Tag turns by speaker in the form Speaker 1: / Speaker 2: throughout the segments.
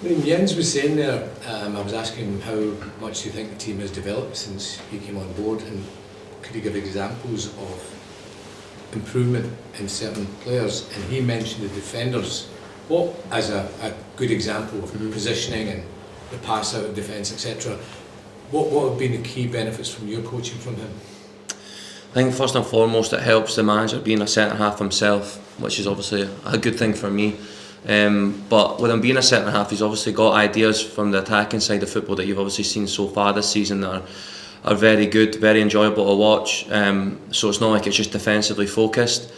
Speaker 1: I mean, Jens was saying there, I was asking him how much do you think the team has developed since he came on board, and could he give examples of improvement in certain players? And he mentioned the defenders. What, as a good example of positioning and the pass out of defence, etc., what have been the key benefits from your coaching from him?
Speaker 2: I think first and foremost it helps the manager being a centre half himself, which is obviously a good thing for me. But with him being a centre half, he's obviously got ideas from the attacking side of football that you've obviously seen so far this season that are very good, very enjoyable to watch. So it's not like it's just defensively focused.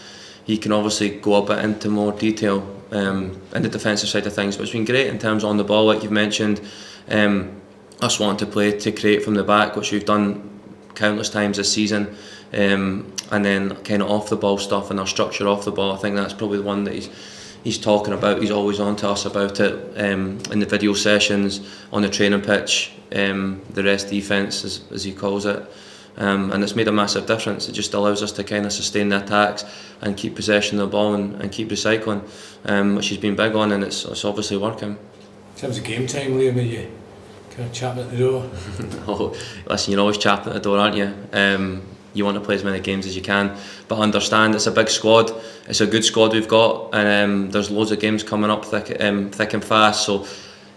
Speaker 2: He can obviously go a bit into more detail in the defensive side of things, but it's been great in terms of on the ball, like you've mentioned. Us wanting to play to create from the back, which we've done countless times this season, and then kind of off the ball stuff and our structure off the ball. I think that's probably the one that he's talking about. He's always on to us about it in the video sessions, on the training pitch, the rest defence as he calls it, and it's made a massive difference. It just allows us to kind of sustain the attacks and keep possession of the ball and keep recycling, which he's been big on, and it's obviously working.
Speaker 1: In terms of game time, Liam, are you kind of chapping at the door?
Speaker 2: Oh, listen, you're always chapping at the door, aren't you? You want to play as many games as you can, but understand it's a big squad. It's a good squad we've got, and there's loads of games coming up thick and fast. So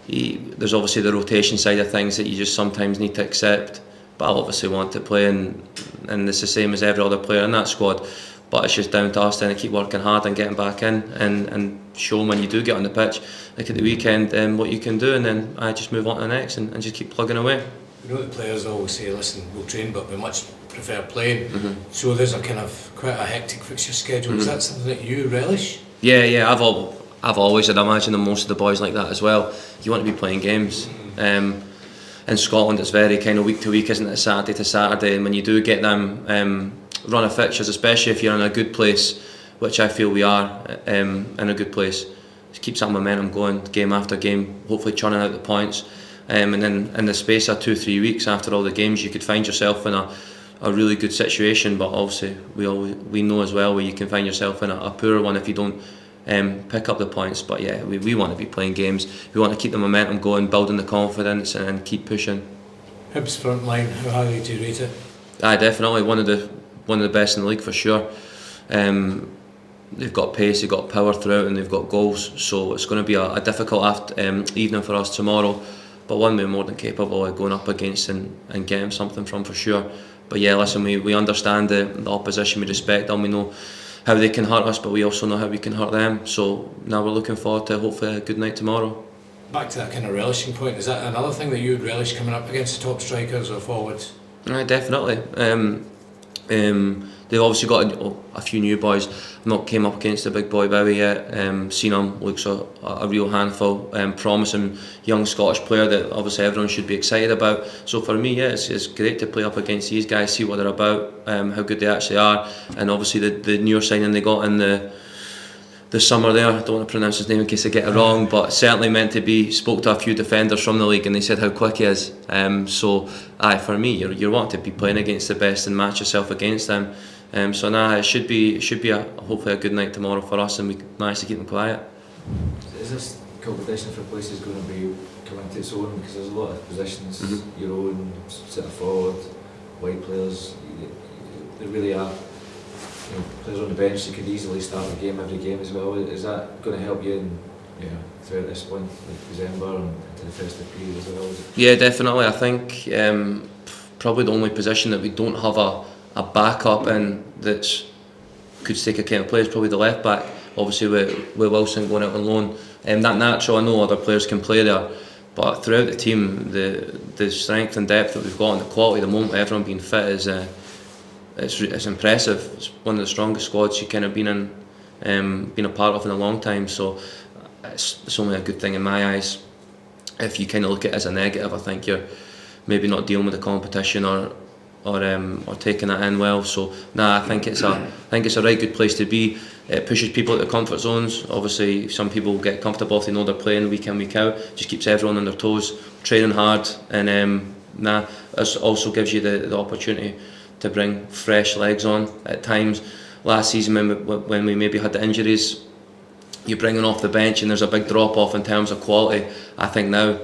Speaker 2: there's obviously the rotation side of things that you just sometimes need to accept. But I'll obviously want to play, and it's the same as every other player in that squad. But it's just down to us then to keep working hard and getting back in and show them when you do get on the pitch, like at the weekend, what you can do, and then I just move on to the next and just keep plugging away.
Speaker 1: You know, the players always say, listen, we'll train, but we much prefer playing. So there's a kind of quite a hectic fixture schedule. Is that something that you relish?
Speaker 2: Yeah. I've always, and I imagine that most of the boys like that as well. You want to be playing games. In Scotland, it's very kind of week to week, isn't it? Saturday to Saturday, and when you do get them run of fixtures, especially if you're in a good place, which I feel we are in a good place, it keeps that momentum going, game after game, hopefully churning out the points. And then in the space of 2-3 weeks after all the games, you could find yourself in a really good situation. But obviously, we know as well where you can find yourself in a poorer one if you don't pick up the points. But yeah, we want to be playing games. We want to keep the momentum going, building the confidence, and keep pushing.
Speaker 1: Hibs front line, how highly do you rate it?
Speaker 2: Aye, definitely one of the best in the league for sure. They've got pace, they've got power throughout, and they've got goals. So it's going to be a difficult evening for us tomorrow. But one we're more than capable of going up against and getting something from for sure. But yeah, listen, we understand the opposition, we respect them, we know how they can hurt us, but we also know how we can hurt them. So now we're looking forward to hopefully a good night tomorrow.
Speaker 1: Back to that kind of relishing point, is that another thing that you would relish coming up against the top strikers or forwards?
Speaker 2: Definitely. They've obviously got a few new boys. I've not came up against the big boy Bowie yet. Seen him, looks a real handful. Promising young Scottish player that obviously everyone should be excited about. So for me, yeah, it's great to play up against these guys, see what they're about, how good they actually are, and obviously the newer signing they got in the summer there. I don't want to pronounce his name in case I get it wrong, but certainly meant to be. Spoke to a few defenders from the league and they said how quick he is. So for me, you're wanting to be playing against the best and match yourself against them. So it should be hopefully a good night tomorrow for us, and we manage to keep them quiet.
Speaker 3: Is this competition for places going to be coming to its own? Because there's a lot of positions, your own, centre forward, wide players. They really are. You know, players on the bench that could easily start the game every game as well. Is that going to help you throughout this point, like December and into the festive period as well?
Speaker 2: Yeah, definitely. I think probably the only position that we don't have a backup in that could take a kind of play is probably the left back. Obviously with Wilson going out on loan, that natural. I know other players can play there, but throughout the team, the strength and depth that we've got and the quality at the moment, everyone being fit is. It's impressive. It's one of the strongest squads you've kind of been a part of in a long time. So it's only a good thing in my eyes. If you kind of look at it as a negative, I think you're maybe not dealing with the competition or taking that in well. So I think it's a right good place to be. It pushes people out of comfort zones. Obviously, some people get comfortable if they know they're playing week in, week out. Just keeps everyone on their toes, training hard, and it also gives you the opportunity to bring fresh legs on at times. Last season when we maybe had the injuries, you bring him off the bench and there's a big drop off in terms of quality. I think now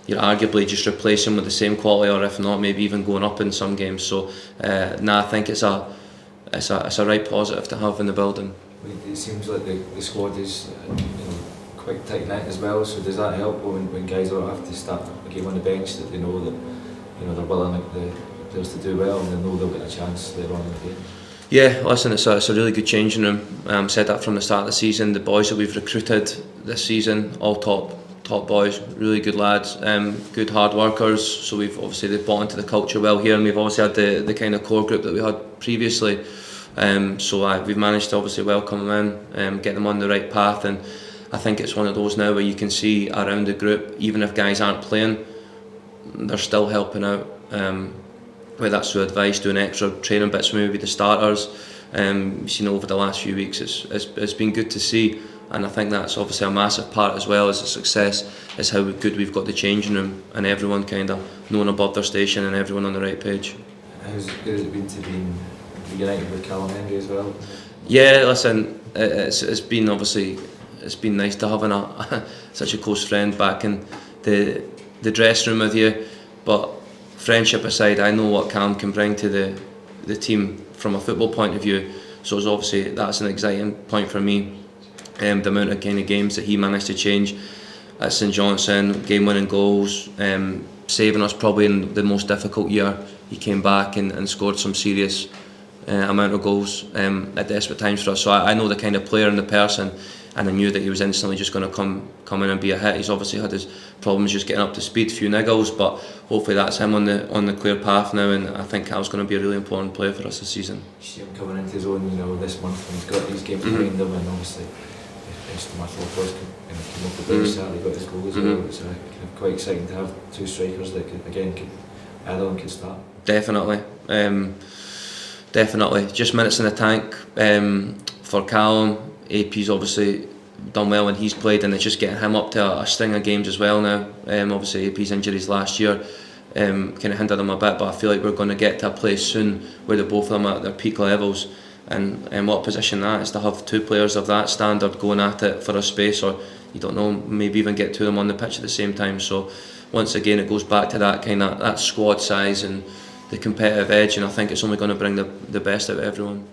Speaker 2: you're arguably just replacing with the same quality, or if not, maybe even going up in some games. So I think it's a right positive to have in the building.
Speaker 3: It seems like the squad is quite tight knit as well. So does that help when guys don't have to start a game on the bench, that they know that they're willing the players to do well and they know they'll get a chance later on in the game? Yeah,
Speaker 2: listen, it's a really good changing room. Said that from the start of the season. The boys that we've recruited this season, all top boys, really good lads, good hard workers. So we've obviously bought into the culture well here, and we've obviously had the kind of core group that we had previously. So we've managed to obviously welcome them in, get them on the right path, and I think it's one of those now where you can see around the group, even if guys aren't playing, they're still helping out. Whether that's through advice, doing extra training bits, maybe the starters. We've seen over the last few weeks, it's been good to see, and I think that's obviously a massive part as well as a success, is how good we've got the changing room and everyone kind of knowing above their station and everyone on the right page.
Speaker 3: How's good has it been to be reunited with Callum Henry as well?
Speaker 2: Yeah, listen, it's been obviously, it's been nice to have such a close friend back in the dressing room with you, but friendship aside, I know what Cam can bring to the team from a football point of view, so it's obviously that's an exciting point for me. The amount of kind of games that he managed to change at St Johnstone, game-winning goals, saving us probably in the most difficult year. He came back and scored some serious amount of goals at desperate times for us. So I know the kind of player and the person, and I knew that he was instantly just going to come in and be a hit. He's obviously had his problems just getting up to speed, a few niggles, but hopefully that's him on the clear path now, and I think Cal's going to be a really important player for us this season.
Speaker 3: You see him coming into his own, this month, and he's got these games behind him, and obviously my thought was came off the bench Saturday, got his goal as well. It's quite exciting to have two strikers that either one can start.
Speaker 2: Definitely. Just minutes in the tank for Callum. AP's obviously done well when he's played, and it's just getting him up to a string of games as well now. Obviously AP's injuries last year kind of hindered him a bit, but I feel like we're going to get to a place soon where the both of them are at their peak levels, and what position that is to have two players of that standard going at it for a space, or you don't know, maybe even get two of them on the pitch at the same time. So once again it goes back to that kind of that squad size and the competitive edge, and I think it's only going to bring the best out of everyone.